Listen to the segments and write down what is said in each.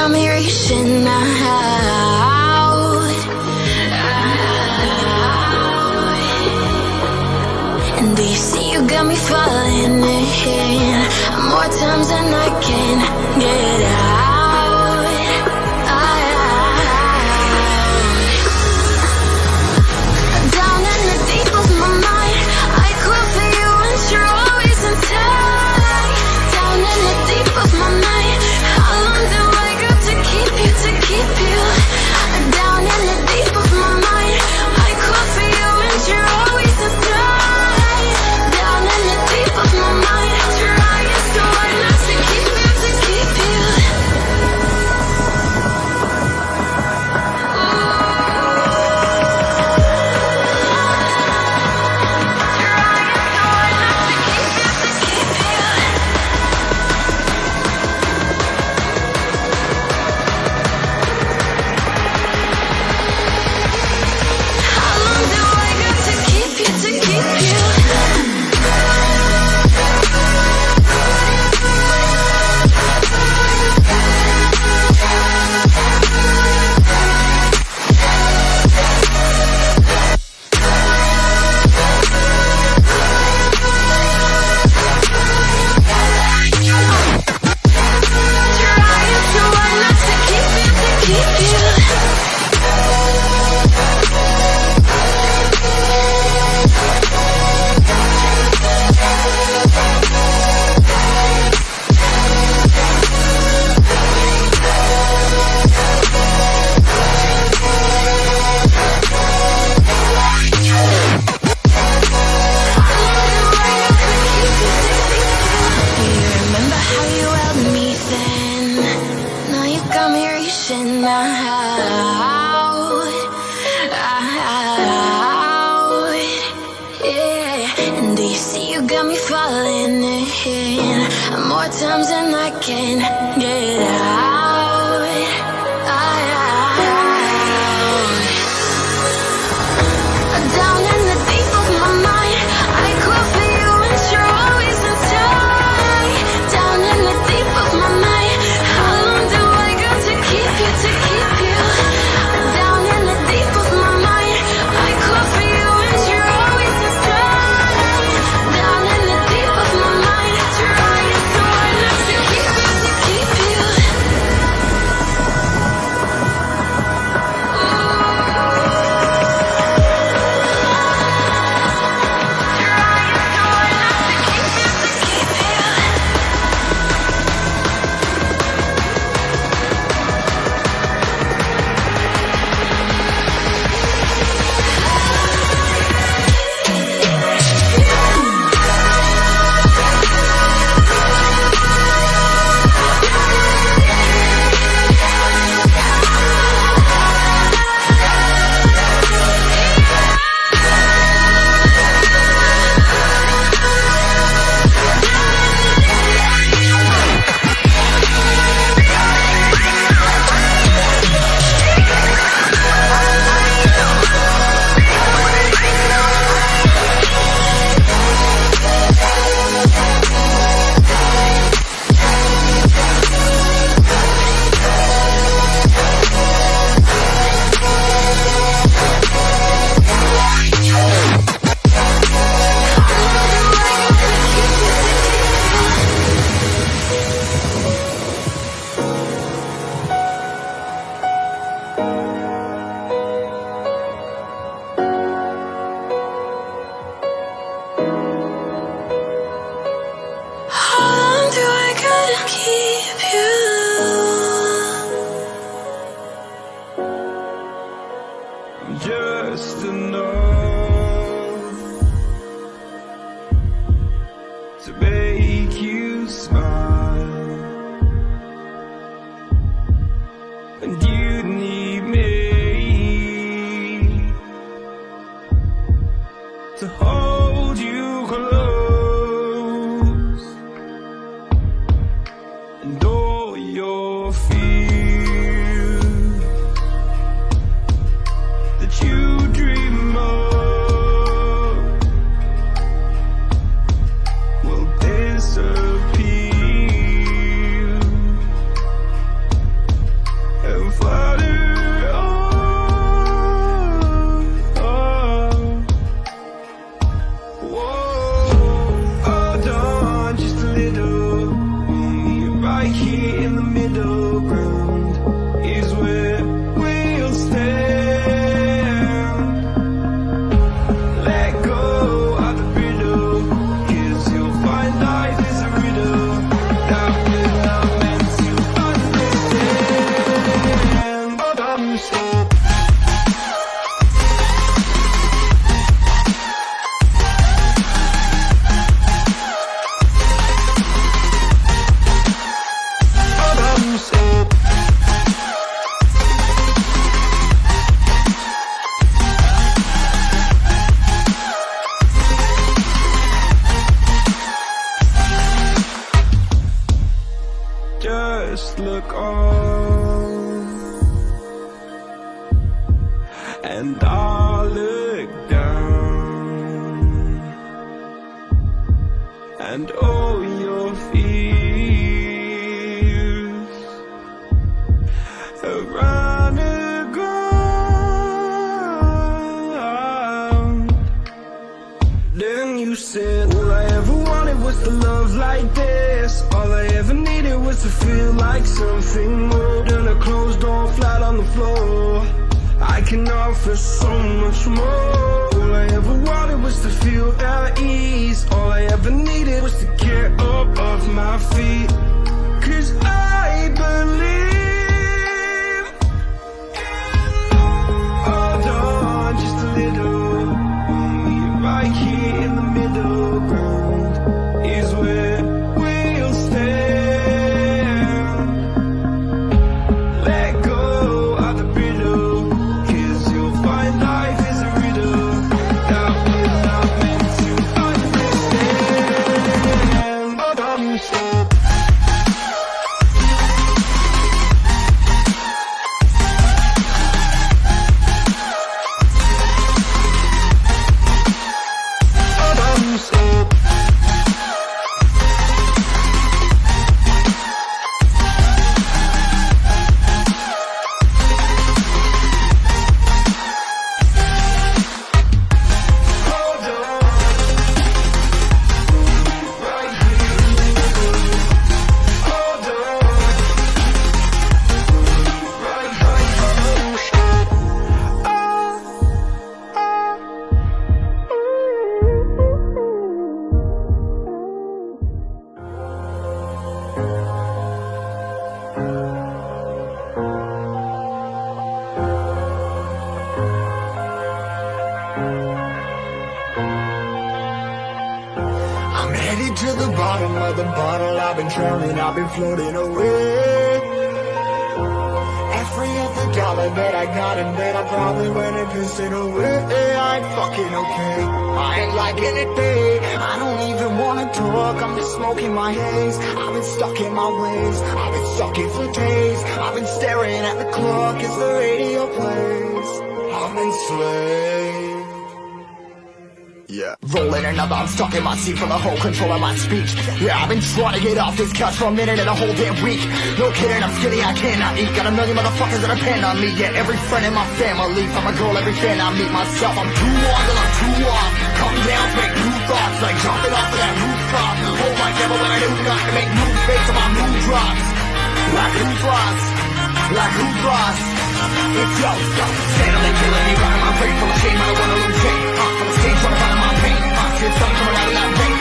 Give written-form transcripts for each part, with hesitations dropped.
got me reaching out. And do you see you got me falling in more times than I can get out. Down in the deep of my mind, I crawl for you and you're always in tight. Down in the deep of my mind, how long do I got to keep you, to keep you? Down in the deep of my mind, I crawl for you and you're always in tight. Down in the deep of my mind, trying so hard not to keep you, to keep you. More times than I can get out. Down in the deep of my mind, I crawl for you and you're always in tight. Down in the deep of my mind, how long do I got to keep you, to keep you? Down in the deep of my mind, I crawl for you and you're always in tight. Down in the deep of my mind, trying so hard not to keep you, to keep you. Just enough to make you smile, and you need me to hold you close, and all your fears that you dream of will disappear here in the middle ground is where we'll stand. Let go of the riddle, 'cause you'll find life is a riddle that we're not meant to understand. But I'm so just look on, and I'll look down, and all your fears around the ground. Then you said, all I ever wanted was to love like this. All I ever needed was to feel like something more than a closed door flat on the floor. I can offer so much more. All I ever wanted was to feel at ease. All I ever needed was to get up off my feet. 'Cause I believe. Hold on just a little. Right here in the middle ground is where we'll stand. Let go of the riddle, 'cause you'll find life is a riddle that we're not meant to understand. But I'm so headed to the bottom of the bottle. I've been drowning, I've been floating away. Every other dollar that I got, and then I probably went and pissed it away. I ain't fucking okay, I ain't liking it, babe. I don't even wanna talk, I'm just smoking my haze. I've been stuck in my ways, I've been stuck in for days. I've been staring at the clock as the radio plays. I'm enslaved. Yeah, rolling another, I'm stuck in my seat for the whole control of my speech. Yeah, I've been trying to get off this couch for a minute and a whole damn week. No kidding, I'm skinny, I cannot eat. Got a million motherfuckers that depend on me. Yeah, every friend in my family, from a girl, every fan I meet myself. I'm too on till I'm too off. Come down to make new thoughts, like jumping off of that rooftop. Hold my devil when I do not to make new space on my moon drops. Like who's lost? Like who's lost? It's yo, standing killing me, running my brain full of shame. I don't wanna lose shame. From the stage, trying to find my pain. Shit, something coming out of that rain.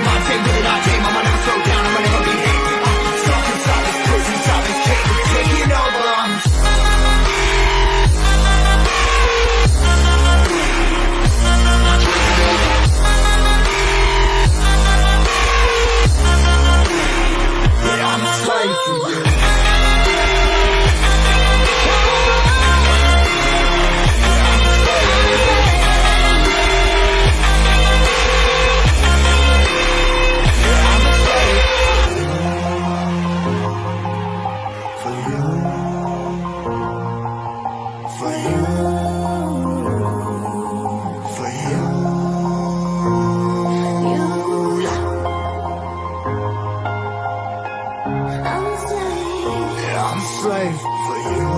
My team really not tame. I'ma never slow down. I'ma never be hate. Stuck inside this prison, inside this cage. It's taking over. Yeah, I'm a slave to you. I'm a slave for you.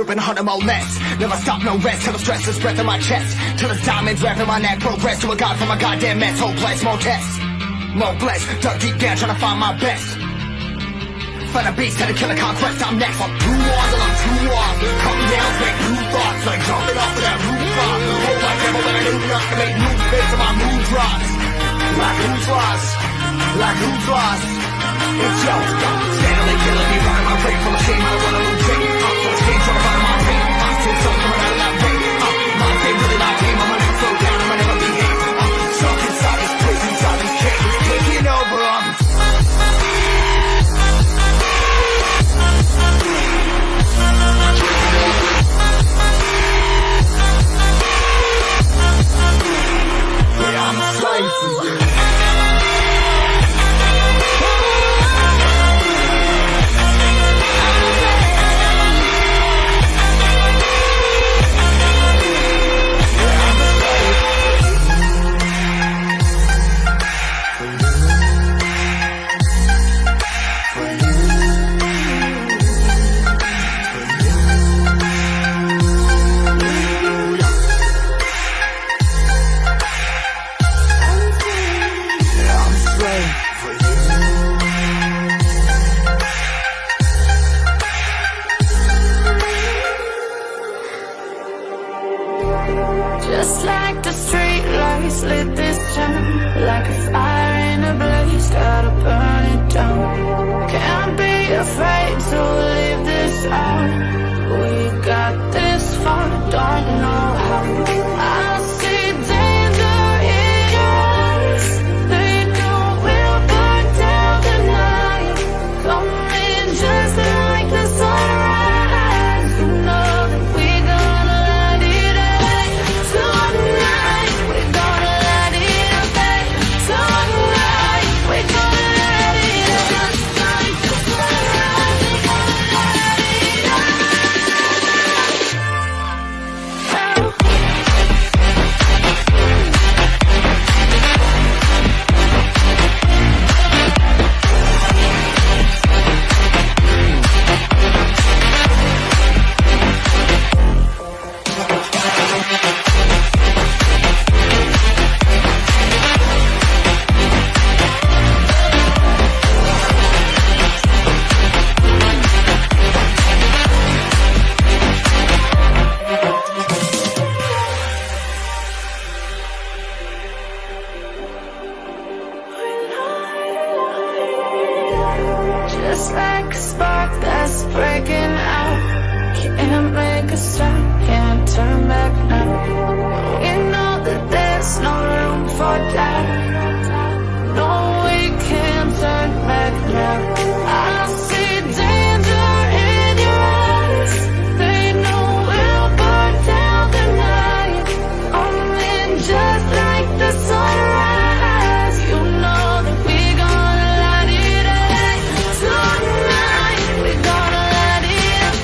and 100 more less. Never stop, no rest, till the stress is breath in my chest, till it's diamonds wrapping my neck. Progress to a god from a goddamn mess. Hopeless, more tests, more blessed. Dug deep down trying to find my best. Find a beast, had to kill a conquest. I'm next. I'm too on till I'm too off. Come down, make new thoughts, like jumping off of that rooftop. Hold my devil and I knew not to make moves based on my mood drops. Like who's lost? Like who's lost? It's yo, Stanley killing me, running my brain full of shame. I don't wanna lose weight. Full of shame, trying to find my pain. I'm still something coming out of that rain. My pain really my game. I'ma never slow down, I'ma never behave. Stuck inside this prison, inside this cage, taking over. I'm a slave for you. Just like the street lights lit this town, like a fire in a blaze, gotta burn it down. Can't be afraid to leave this out. We got this far, don't know how. I see danger in your eyes. They know we'll burn down tonight. Coming just like the sunrise. You know that we gonna light it up. Tonight, we're gonna light it up. Tonight, we're gonna light it up. Just like the sunrise, we're gonna light it up. Just like a spark that's breaking out. Can't make a stop, can't turn back now. We know that there's no room for doubt. No, we can't turn back now. I see danger in your eyes. They know we'll burn down the night. Only just like the sunrise. You know that we're gonna light it up. Tonight, we're gonna light it up.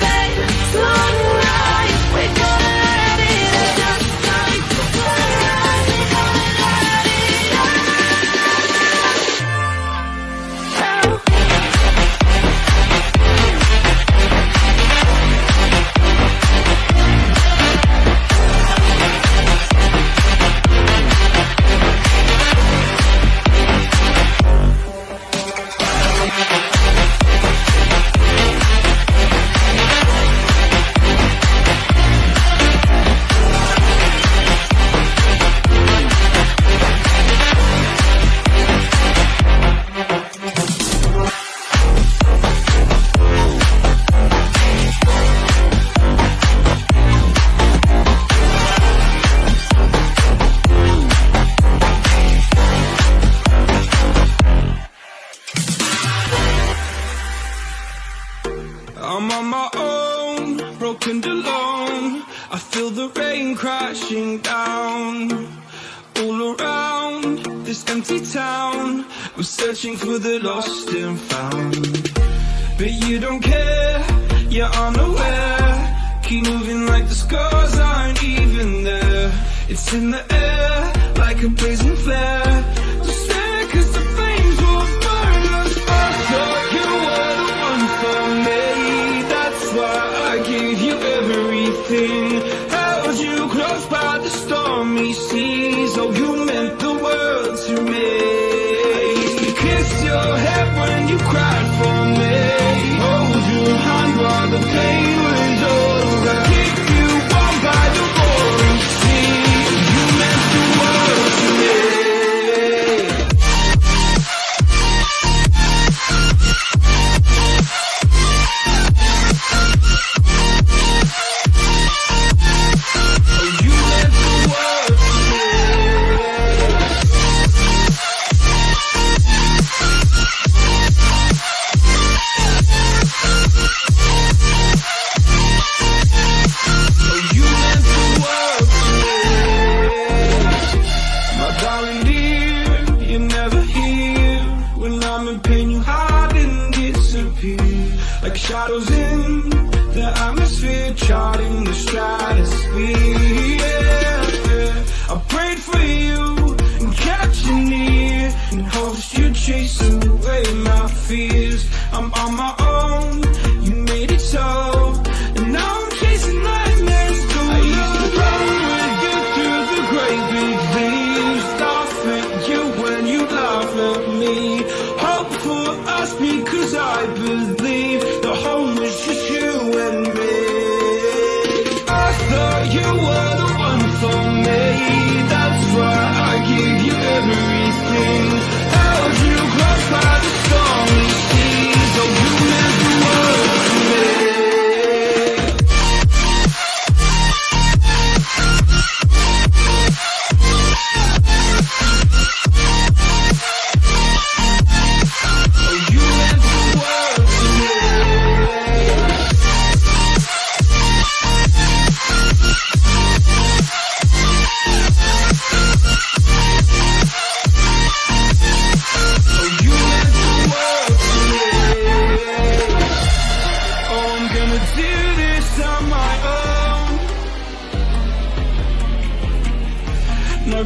Tonight, we're gonna light it up. Just like the sunrise, we're gonna light it up. I'm on my own, broken and alone. I feel the rain crashing down all around this empty town. I'm searching for the lost and found, but you don't care, you're unaware. Keep moving like the scars aren't even there. It's in the air like a blazing flare. Just stare 'cause the flames will burn us. I thought you were the one for me. That's why I gave you everything.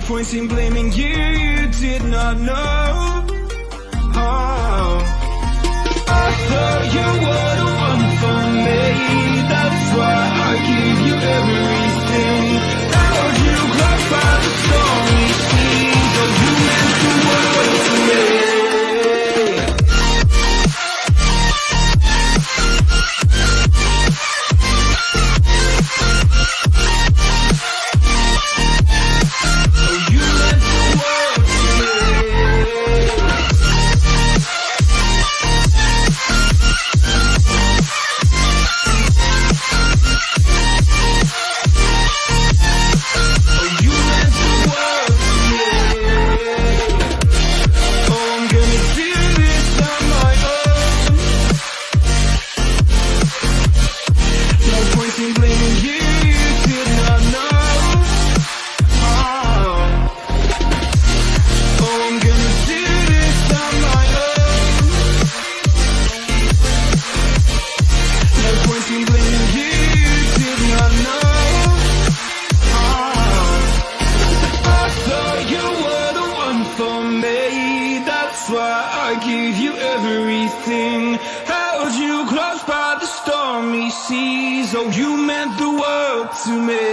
point in blaming you, you did not know. Oh, I thought you were the one for me, that's why I give you everything. Held you close by the stormy seas, oh you meant the world to me. Seas, oh you meant the world to me.